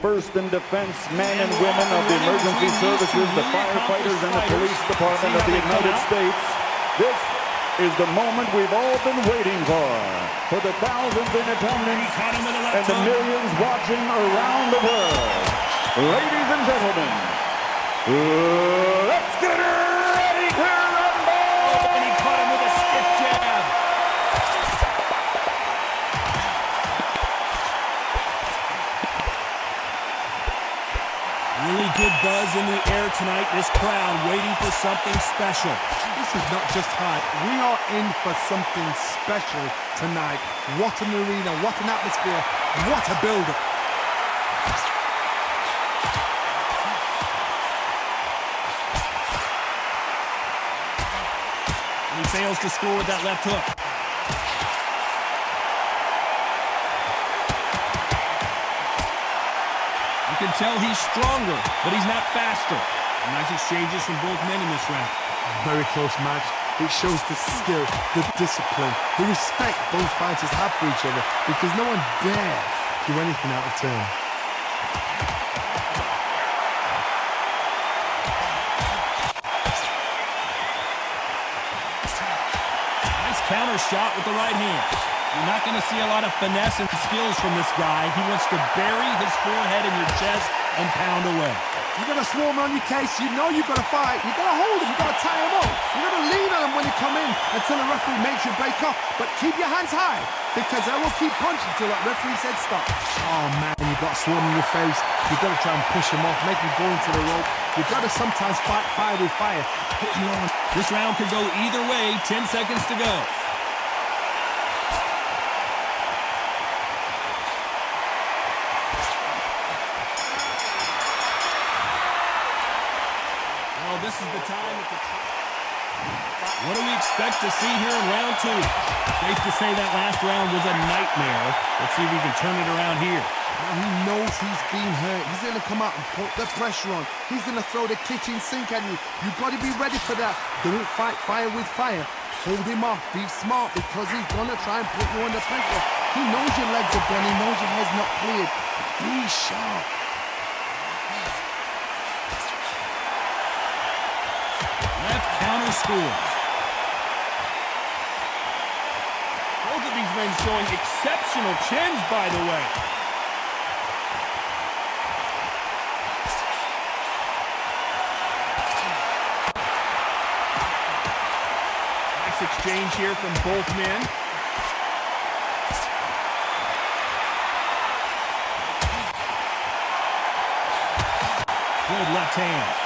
first in defense men and women of the emergency services, the firefighters, and the police department of the United States. This is the moment we've all been waiting for the thousands in attendance and the millions watching around the world. Ladies and gentlemen, let's get ready to rumble! And he caught him with a stiff jab. Really good buzz in the air tonight. This crowd waiting for something special. This is not just hype. We are in for something special tonight. What an arena, what an atmosphere, what a build-up. He fails to score with that left hook. You can tell he's stronger, but he's not faster. Nice exchanges from both men in this round. Very close match. It shows the skill, the discipline, the respect both fighters have for each other, because no one dare do anything out of turn. Nice counter shot with the right hand. You're not going to see a lot of finesse and skills from this guy. He wants to bury his forehead in your chest and pound away. You got to swarm on your case. You know you've got to fight. You got to hold him. You got to tie him up. You got to lean on him when you come in until the referee makes you break off. But keep your hands high, because I will keep punching until that referee said stop. Oh man, you got to swarm in your face. You got to try and push him off, make him go into the rope. You got to sometimes fight fire with fire. Hit you on. This round could go either way. 10 seconds to go. This is the time that what do we expect to see here in round two? Safe to say that last round was a nightmare. Let's see if we can turn it around here. Now he knows he's being hurt. He's going to come out and put the pressure on. He's going to throw the kitchen sink at you. You've got to be ready for that. Don't fight fire with fire. Hold him off. Be smart, because he's going to try and put you under pressure. He knows your legs are bent. He knows your head's not cleared. Be sharp. Counter scores. Both of these men showing exceptional chins, by the way. Nice exchange here from both men. Good left hand.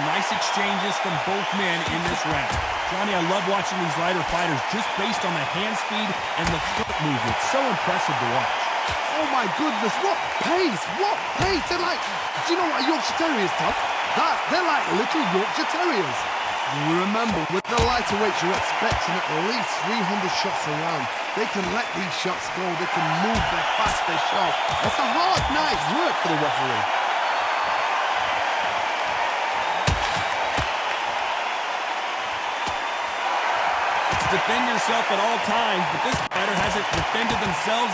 Nice exchanges from both men in this round. Johnny, I love watching these lighter fighters just based on the hand speed and the foot movement. So impressive to watch. Oh my goodness, what pace, what pace. They're like, do you know what a Yorkshire Terrier is, Tough? They're like little Yorkshire Terriers. Remember, with the lighter weights, you're expecting at least 300 shots around. They can let these shots go. They can move, they're fast, they're sharp. It's a hard night's work for the referee. Defend yourself at all times, but this fighter hasn't defended themselves.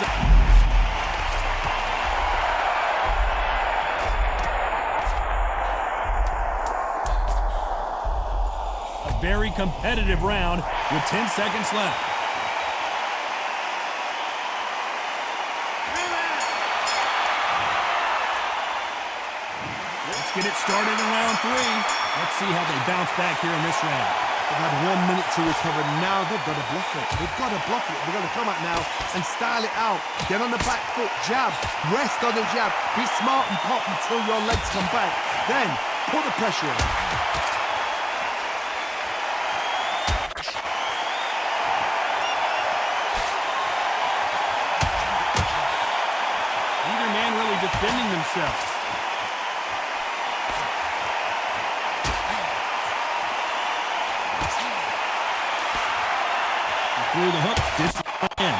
A very competitive round with 10 seconds left. Let's get it started in round three. Let's see how they bounce back here in this round. They've had 1 minute to recover. Now they've got to bluff it. They've got to bluff it. They've got to come out now and style it out. Get on the back foot, jab, rest on the jab. Be smart and pop until your legs come back. Then put the pressure on. Neither man really defending themselves. Through the hook, this in.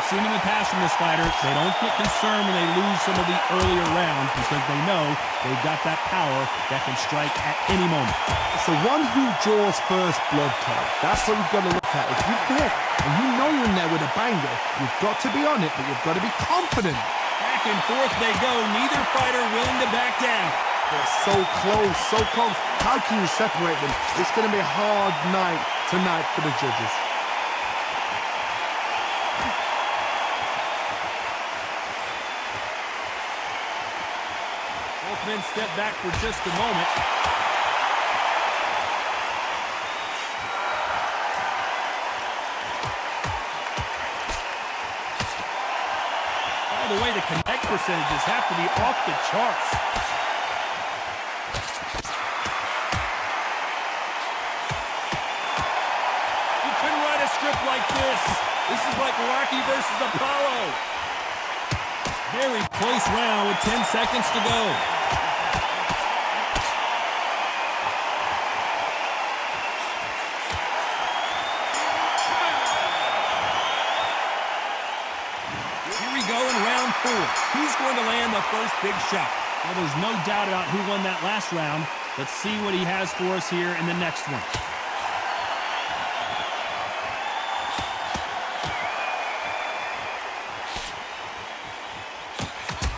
seen in the past from this fighter. They don't get concerned when they lose some of the earlier rounds because they know they've got that power that can strike at any moment. It's the one who draws first blood, Todd. That's what you've got to look at. If you're hit and you know you're in there with a banger, you've got to be on it, but you've got to be confident. Back and forth they go. Neither fighter willing to back down. They're so close, so close. How can you separate them? It's going to be a hard night tonight for the judges. Both men step back for just a moment. By the way, the connect percentages have to be off the charts. You couldn't write a script like this. This is like Rocky versus Apollo. Very close round with 10 seconds to go. Here we go in round 4. Who's going to land the first big shot? Well, there's no doubt about who won that last round. Let's see what he has for us here in the next one.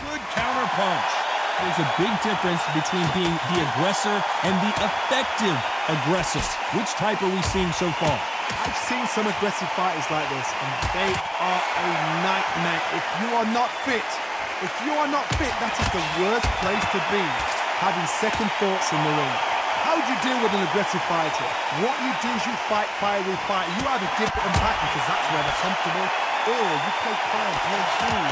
Good counter punch. There's a big difference between being the aggressor and the effective aggressor. Which type are we seeing so far? I've seen some aggressive fighters like this, and they are a nightmare. If you are not fit, that is the worst place to be, having second thoughts in the ring. How do you deal with an aggressive fighter? What you do is you fight fire with fire. You either give them back because that's where they're comfortable, or you play calm, play cool.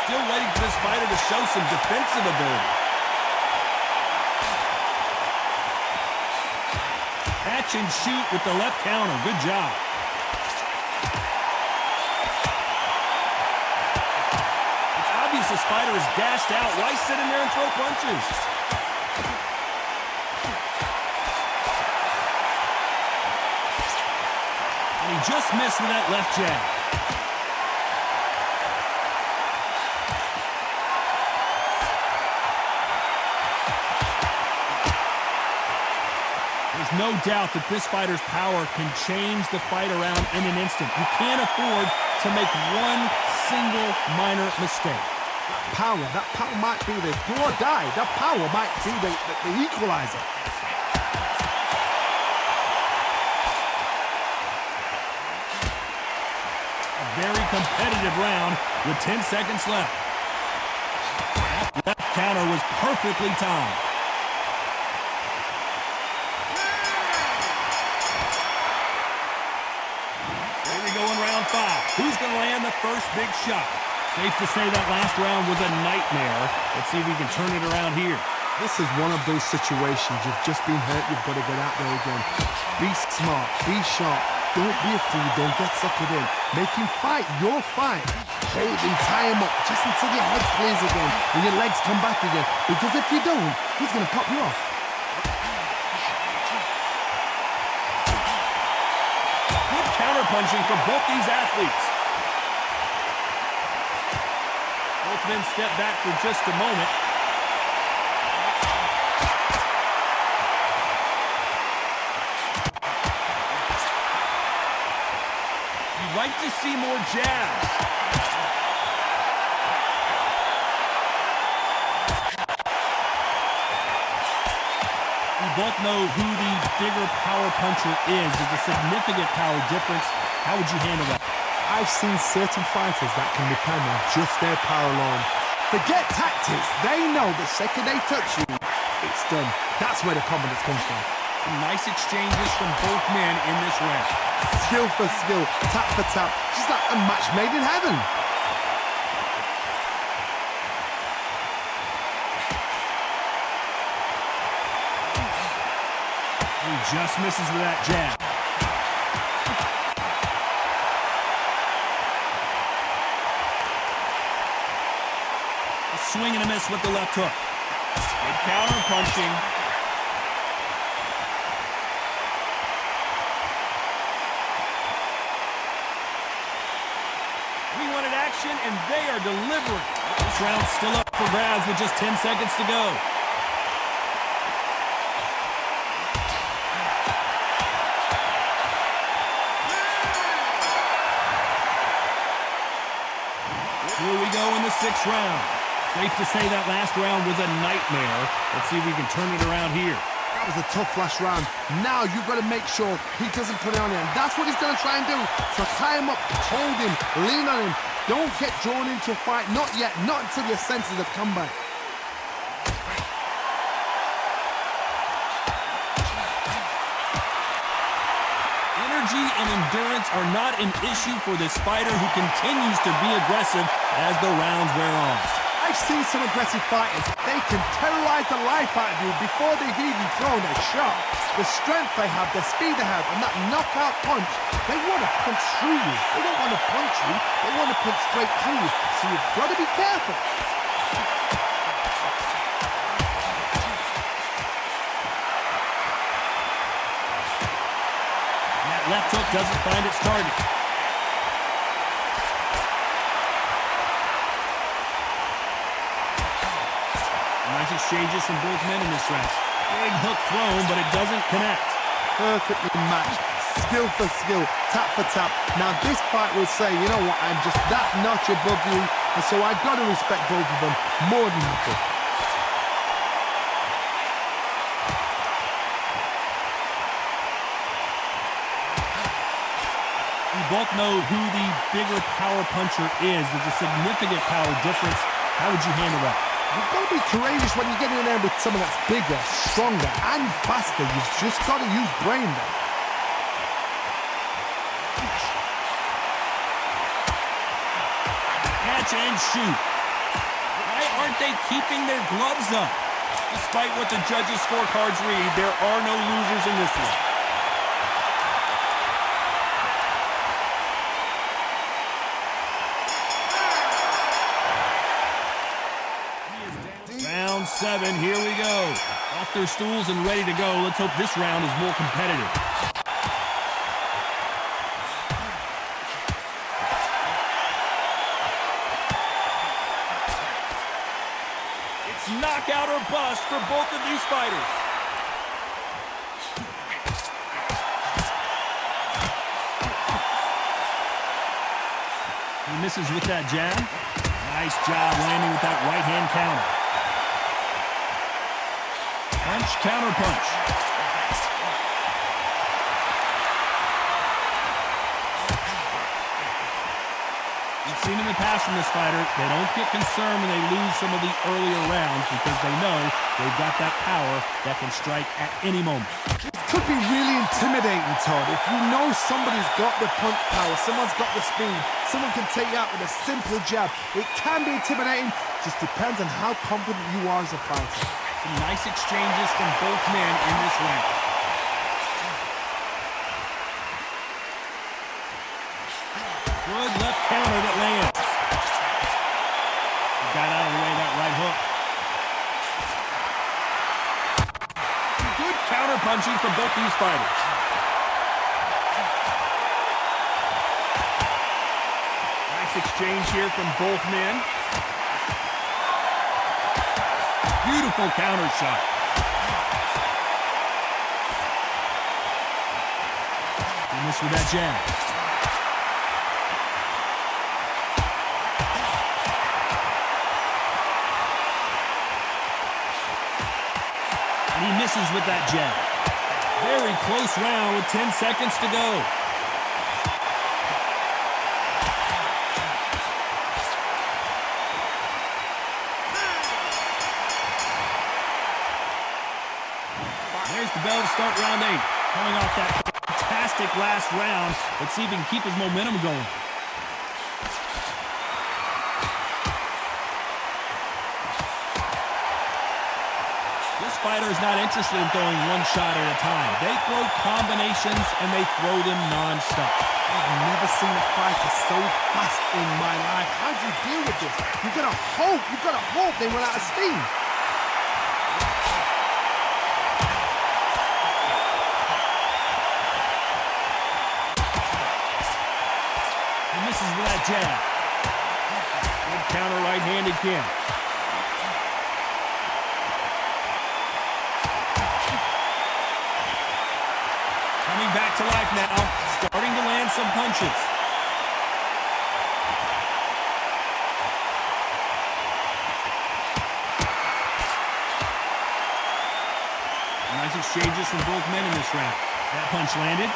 Still waiting for this fighter to show some defensive ability. Catch and shoot with the left counter. Good job. It's obvious this fighter is gassed out. Why sit in there and throw punches? And he just missed with that left jab. There's no doubt that this fighter's power can change the fight around in an instant. You can't afford to make one single minor mistake. That power might be the do or die. That power might be the equalizer. A very competitive round with 10 seconds left. That left counter was perfectly timed. Who's going to land the first big shot? Safe to say that last round was a nightmare. Let's see if we can turn it around here. This is one of those situations. You've just been hurt. You've got to get out there again. Be smart. Be sharp. Don't be a fool. Don't get suckered in. Make him fight your fight. Hold him, tie him up just until your head clears again and your legs come back again. Because if you don't, he's going to pop you off. Punching for both these athletes. Both men step back for just a moment. You'd like to see more jabs. We both know who the bigger power puncher is. There's a significant power difference. How would you handle that? I've seen certain fighters that can depend on just their power alone. Forget tactics. They know the second they touch you, it's done. That's where the confidence comes from. Some nice exchanges from both men in this round. Skill for skill, tap for tap. Just like a match made in heaven. He just misses with that jab. A swing and a miss with the left hook. Good counter punching. action, and they are delivering. This round's still up for grabs with just 10 seconds to go. Here we go in the 6th round. Safe to say that last round was a nightmare. Let's see if we can turn it around here. That was a tough last round. Now you've got to make sure he doesn't put it on you. And that's what he's going to try and do. So tie him up, hold him, lean on him. Don't get drawn into a fight. Not yet. Not until your senses have come back. Energy and endurance are not an issue for this fighter who continues to be aggressive as the rounds wear on. I've seen some aggressive fighters. They can terrorize the life out of you before they've even thrown a shot. The strength they have, the speed they have, and that knockout punch, they want to punch through you. They don't want to punch you. They want to punch straight through you. So you've got to be careful. That left hook doesn't find its target. Nice exchanges from both men in this round. Big hook thrown, but it doesn't connect. Perfectly matched. Skill for skill, tap for tap. Now this fight will say, you know what, I'm just that notch above you, and so I've got to respect both of them more than you could. We both know who the bigger power puncher is. There's a significant power difference. How would you handle that? You've got to be courageous when you get in there with someone that's bigger, stronger, and faster. You've just got to use brain there. Catch and shoot. Why aren't they keeping their gloves up? Despite what the judges' scorecards read, there are no losers in this one. Round 7, here we go. Off their stools and ready to go. Let's hope this round is more competitive. It's knockout or bust for both of these fighters. He misses with that jab. Nice job landing with that right hand counter. Punch, counter punch. We've seen in the past from this fighter, they don't get concerned when they lose some of the earlier rounds because they know they've got that power that can strike at any moment. It could be really intimidating, Todd. If you know somebody's got the punch power, someone's got the speed, someone can take you out with a simple jab. It can be intimidating, just depends on how confident you are as a fighter. Some nice exchanges from both men in this round. Good left counter that lands. He got out of the way of that right hook. Good counter punching from both these fighters. Nice exchange here from both men. Beautiful counter shot. He missed with that jab. And he misses with that jab. Very close round with 10 seconds to go. There's the bell to start round 8. Coming off that fantastic last round. Let's see if he can keep his momentum going. This fighter is not interested in throwing one shot at a time. They throw combinations and they throw them non-stop. I've never seen a fighter so fast in my life. How do you deal with this? You've got to hope they run out of steam. He misses with that jab. counter right hand again. Coming back to life now, starting to land some punches. Nice exchanges from both men in this round. That punch landed.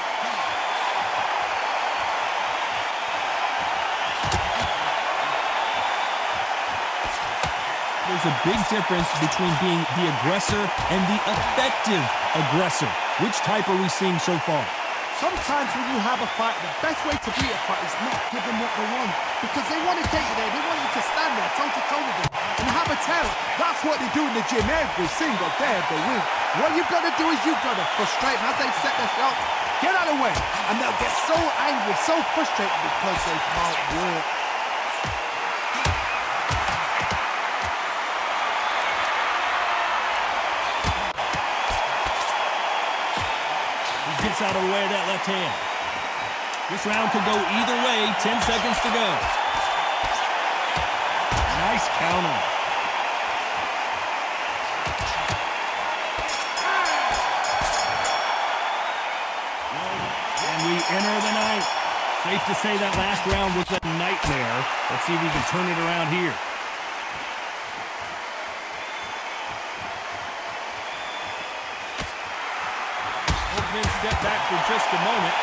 There's a big difference between being the aggressor and the effective aggressor. Which type are we seeing so far? Sometimes when you have a fight, the best way to beat a fight is not give them what they want. Because they want to get you there. They want you to stand there toe-to-toe with them and have a terror. That's what they do in the gym every single day of the week. What you've got to do is you've got to frustrate them as they set their shots. Get out of the way. And they'll get so angry, so frustrated because they can't work. Gets out of the way of that left hand. This round could go either way. 10 seconds to go. Nice counter. And we enter the ninth. Safe to say that last round was a nightmare. Let's see if we can turn it around here. Step back for just a moment.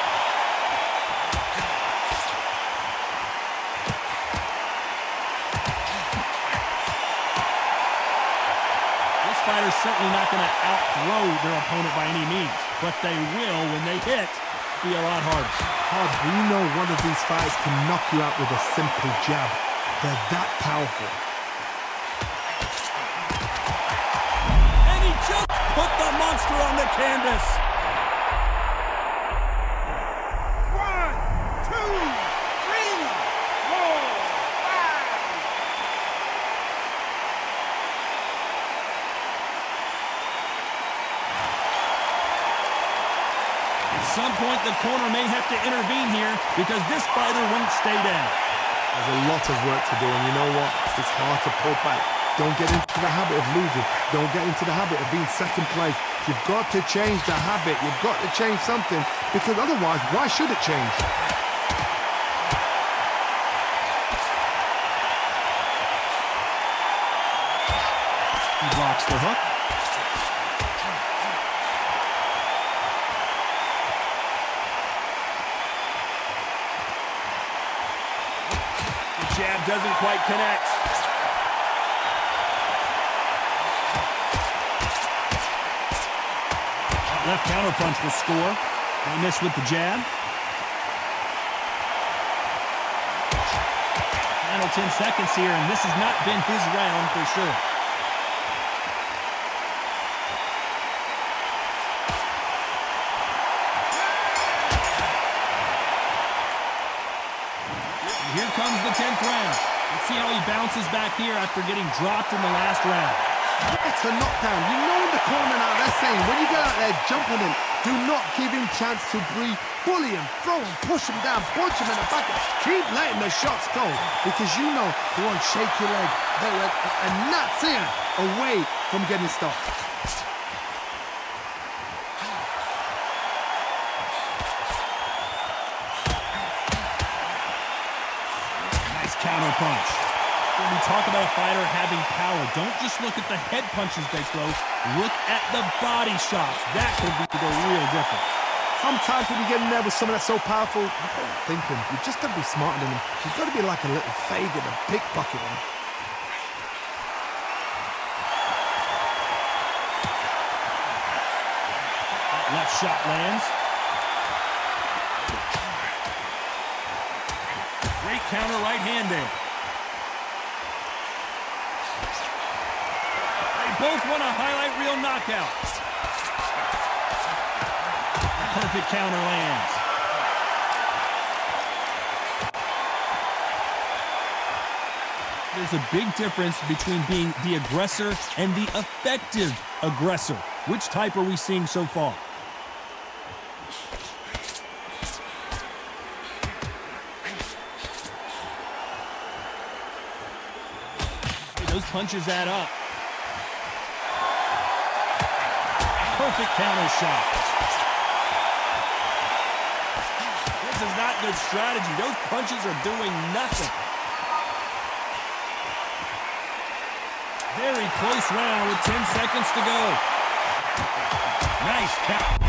This fighter's certainly not going to outthrow their opponent by any means, but they will, when they hit, be a lot harder. We know one of these fighters can knock you out with a simple jab. They're that powerful. And he just put the monster on the canvas. At some point, the corner may have to intervene here because this fighter won't stay down. There's a lot of work to do, and you know what? It's hard to pull back. Don't get into the habit of losing. Don't get into the habit of being second place. You've got to change the habit. You've got to change something, because otherwise, why should it change? He blocks the hook. Jab doesn't quite connect. Left counterpunch will score. They miss with the jab. Final 10 seconds here, and this has not been his round for sure. Here comes the 10th round. Let's see how he bounces back here after getting dropped in the last round. It's a knockdown. You know in the corner now they're saying, when you get out there jumping him, do not give him chance to breathe. Bully him, throw him, push him down, punch him in the back. Keep letting the shots go, because you know they won't shake your leg. And that's him away from getting stopped. Counter punch. When we talk about a fighter having power, don't just look at the head punches they throw. Look at the body shots. That could be the real difference. Sometimes when you get in there with someone that's so powerful, you've got to think him. You've just got to be smarter than him. You've got to be like a little faggot and pickpocket him. Left shot lands. Great counter right hand there. They both want a highlight reel knockout. Perfect counter lands. There's a big difference between being the aggressor and the effective aggressor. Which type are we seeing so far? Those punches add up. Perfect counter shot. This is not good strategy. Those punches are doing nothing. Very close round with 10 seconds to go. Nice count.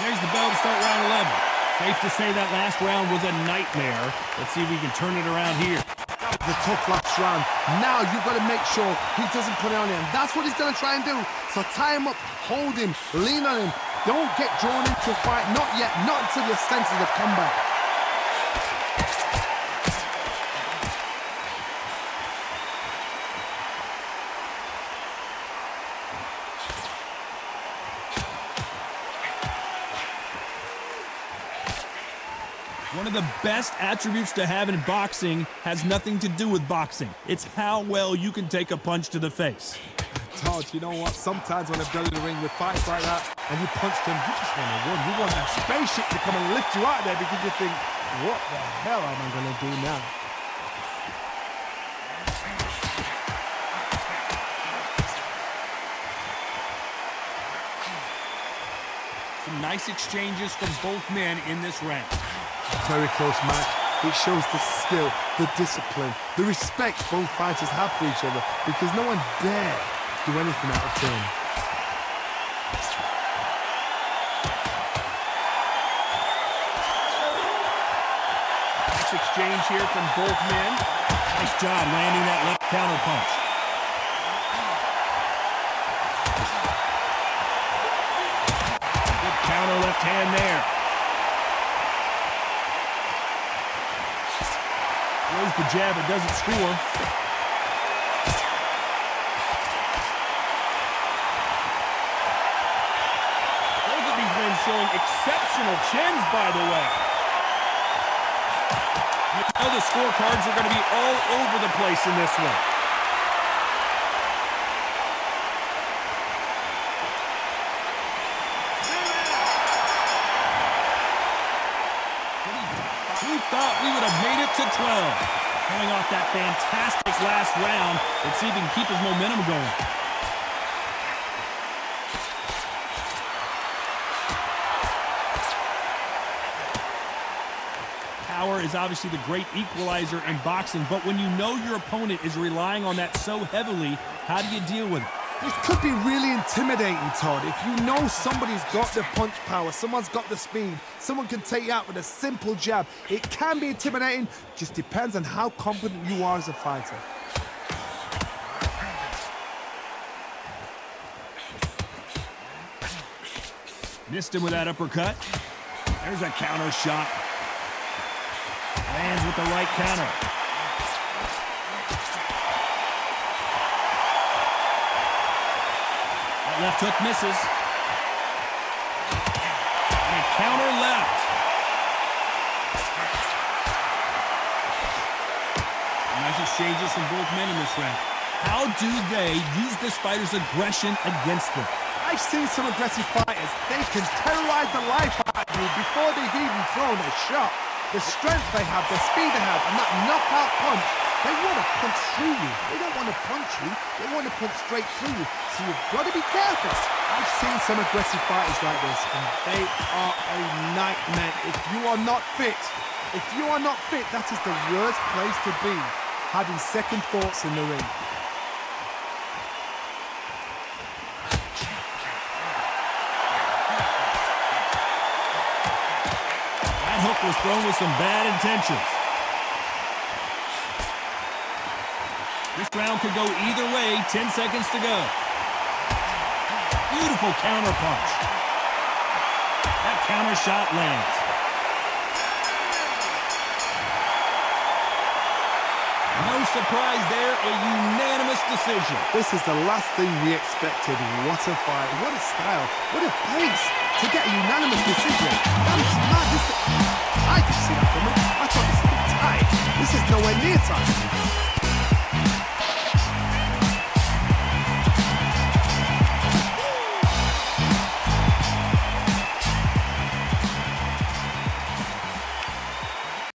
There's the bell to start round 11. Safe to say that last round was a nightmare. Let's see if we can turn it around here. The tough last round. Now you've got to make sure he doesn't put it on him. That's what he's going to try and do. So tie him up, hold him, lean on him. Don't get drawn into a fight. Not yet. Not until your senses have come back. One of the best attributes to have in boxing has nothing to do with boxing. It's how well you can take a punch to the face. Todd, you know what? Sometimes when I've done in the ring with fights like that, and you punch them, you just want to run. You want that spaceship to come and lift you out there because you think, what the hell am I going to do now? Some nice exchanges from both men in this round. Very close match. It shows the skill, the discipline, the respect both fighters have for each other because no one dare do anything out of turn. Nice exchange here from both men. Nice job landing that left counter punch. Good counter left hand there. Throws the jab, it doesn't score. Both of these men showing exceptional chins, by the way. You know the scorecards are going to be all over the place in this one. Who thought we would have made it to 12? Coming off that fantastic last round, let's see if he can keep his momentum going. Power is obviously the great equalizer in boxing, but when you know your opponent is relying on that so heavily, how do you deal with it? This could be really intimidating, Todd. If you know somebody's got the punch power, someone's got the speed, someone can take you out with a simple jab, it can be intimidating. Just depends on how confident you are as a fighter. Missed him with that uppercut. There's a counter shot. Lands with the right counter. That left hook misses. And counter left. Nice exchanges from both men in this round. How do they use this fighter's aggression against them? I've seen some aggressive fighters. They can terrorize the life out of you before they've even thrown a shot. The strength they have, the speed they have, and that knockout punch, they want to punch through you. They don't want to punch you. They want to punch straight through you. So you've got to be careful. I've seen some aggressive fighters like this, and they are a nightmare. If you are not fit, that is the worst place to be, having second thoughts in the ring. Hook was thrown with some bad intentions. This round could go either way. 10 seconds to go. Beautiful counter punch. That counter shot lands. No surprise there, a unanimous decision. This is the last thing we expected. What a fight, what a style, what a pace to get a unanimous decision. That is mad. I didn't see that coming. I thought this would be tight. This is nowhere near time.